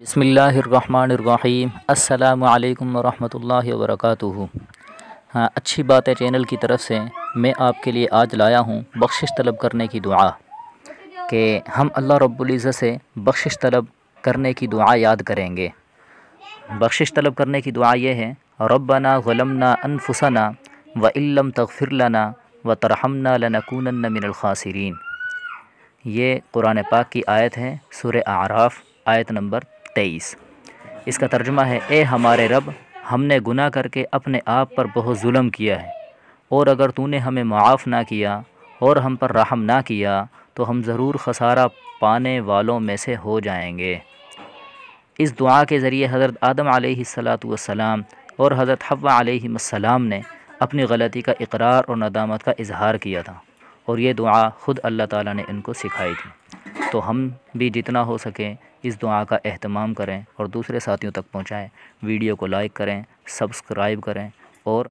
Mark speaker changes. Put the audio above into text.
Speaker 1: बिस्मिल्लाहिर्रहमानिर्रहीम। अस्सलामु अलैकुम वरहमतुल्लाहि वबरकातुहू। हाँ, अच्छी बात है चैनल की तरफ से मैं आपके लिए आज लाया हूँ बख्शिश तलब करने की दुआ, कि हम अल्लाह रब्बुल इज़्ज़त से बख्शिश तलब करने की दुआ याद करेंगे। बख्शिश तलब करने की दुआ ये है, रब्बना ज़लमना अनफुसना व इल्लम तग़फ़िर लना व तरहमना लनकूनन्ना मिनल ख़ासिरीन। ये कुरान पाक की आयत है, सूरह आराफ आयत नंबर 23। इसका तर्जुमा है, ए हमारे रब, हमने गुनाह करके अपने आप पर बहुत जुल्म किया है, और अगर तूने हमें मुआफ़ ना किया और हम पर रहम ना किया तो हम ज़रूर खसारा पाने वालों में से हो जाएंगे। इस दुआ के ज़रिए हज़रत आदम अलैहिस्सलातु वस्सलाम और हज़रत हव्वा अलैहिस्सलाम ने अपनी गलती का इकरार और नदामत का इजहार किया था, और ये दुआ ख़ुद अल्लाह ताला ने इनको सिखाई थी। तो हम भी जितना हो सके इस दुआ का एहतमाम करें और दूसरे साथियों तक पहुँचाएँ। वीडियो को लाइक करें, सब्सक्राइब करें और